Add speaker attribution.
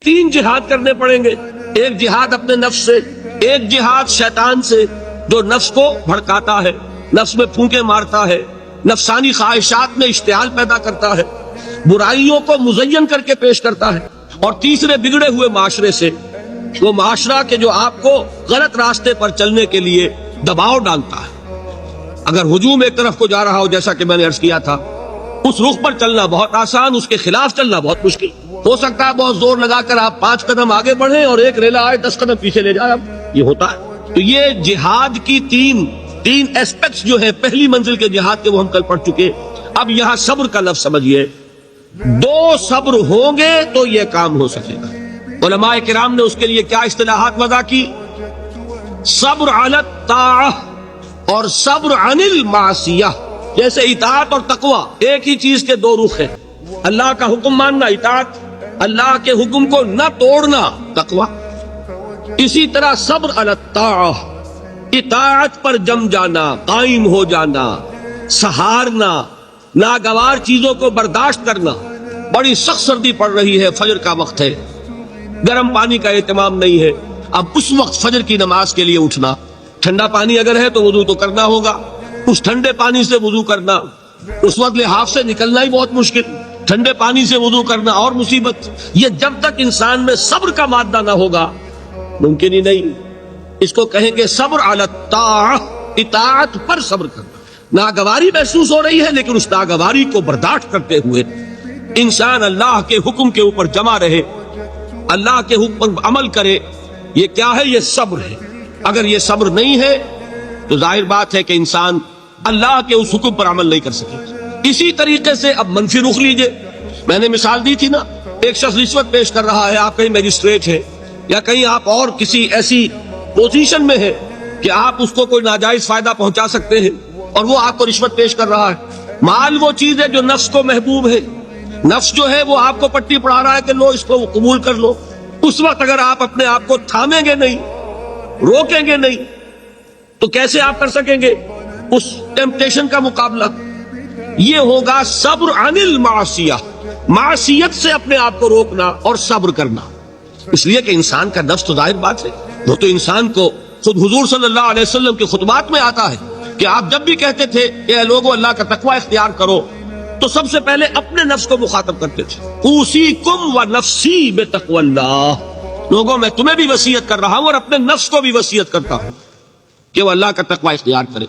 Speaker 1: تین جہاد کرنے پڑیں گے، ایک جہاد اپنے نفس سے، ایک جہاد شیطان سے جو نفس کو بھڑکاتا ہے، نفس میں پھونکے مارتا ہے، نفسانی خواہشات میں اشتعال پیدا کرتا ہے، برائیوں کو مزین کر کے پیش کرتا ہے، اور تیسرے بگڑے ہوئے معاشرے سے، وہ معاشرہ کہ جو آپ کو غلط راستے پر چلنے کے لیے دباؤ ڈالتا ہے۔ اگر ہجوم ایک طرف کو جا رہا ہو جیسا کہ میں نے عرض کیا تھا، اس رخ پر چلنا بہت آسان، اس کے خلاف چلنا بہت مشکل۔ ہو سکتا ہے بہت زور لگا کر آپ 5 قدم آگے بڑھیں اور ایک ریلا آئے 10 قدم پیچھے لے جائے، یہ ہوتا ہے۔ تو یہ جہاد کی تین ایسپیکٹس جو ہیں، پہلی منزل کے جہاد کے وہ ہم کل پڑھ چکے۔ اب یہاں صبر کا لفظ سمجھیے، 2 صبر ہوں گے تو یہ کام ہو سکے گا۔ علماء کرام نے اس کے لیے کیا اصطلاحات وضع کی؟ صبر علی الطاعہ اور صبر عن المعصیہ۔ جیسے اطاعت اور تقوی ایک ہی چیز کے 2 رخ ہیں، اللہ کا حکم ماننا اطاعت، اللہ کے حکم کو نہ توڑنا تقوی۔ اسی طرح صبر علی الطاعہ، اطاعت پر جم جانا، قائم ہو جانا، سہارنا، ناگوار چیزوں کو برداشت کرنا۔ بڑی سخت سردی پڑ رہی ہے، فجر کا وقت ہے، گرم پانی کا اہتمام نہیں ہے، اب اس وقت فجر کی نماز کے لیے اٹھنا، ٹھنڈا پانی اگر ہے تو وضو تو کرنا ہوگا، اس ٹھنڈے پانی سے وضو کرنا، اس وقت لحاف سے نکلنا ہی بہت مشکل، ٹھنڈے پانی سے وضو کرنا اور مصیبت۔ یہ جب تک انسان میں صبر کا مادہ نہ ہوگا ممکن ہی نہیں۔ اس کو کہیں گے صبر علی الطاعہ، اطاعت پر صبر کرنا۔ ناگواری محسوس ہو رہی ہے لیکن اس ناگواری کو برداشت کرتے ہوئے انسان اللہ کے حکم کے اوپر جمع رہے، اللہ کے حکم پر عمل کرے۔ یہ کیا ہے؟ یہ صبر ہے۔ اگر یہ صبر نہیں ہے تو ظاہر بات ہے کہ انسان اللہ کے اس حکم پر عمل نہیں کر سکے۔ اسی طریقے سے اب منفی رخ لیجئے، میں نے مثال دی تھی نا، ایک شخص رشوت پیش کر رہا ہے، آپ کہیں میجسٹریٹ ہے یا کہیں آپ اور کسی ایسی پوزیشن میں ہے کہ آپ اس کو کوئی ناجائز فائدہ پہنچا سکتے ہیں، اور وہ آپ کو رشوت پیش کر رہا ہے۔ مال وہ چیز ہے جو نفس کو محبوب ہے، نفس جو ہے وہ آپ کو پٹی پڑھا رہا ہے کہ لو اس کو قبول کر لو۔ اس وقت اگر آپ اپنے آپ کو تھامیں گے نہیں، روکیں گے نہیں، تو کیسے آپ کر سکیں گے اس ٹیمپٹیشن کا مقابلہ؟ یہ ہوگا صبر عن المعصیہ، معصیت سے اپنے آپ کو روکنا اور صبر کرنا۔ اس لیے کہ انسان کا نفس تو ظاہر بات ہے، وہ تو انسان کو خود حضور صلی اللہ علیہ وسلم کے خطبات میں آتا ہے کہ آپ جب بھی کہتے تھے کہ اے لوگو اللہ کا تقوی اختیار کرو، تو سب سے پہلے اپنے نفس کو مخاطب کرتے تھے۔ اوصیکم ونفسی بتقوی اللہ، لوگوں میں تمہیں بھی وصیت کر رہا ہوں اور اپنے نفس کو بھی وصیت کرتا ہوں کہ وہ اللہ کا تقوی اختیار کرے۔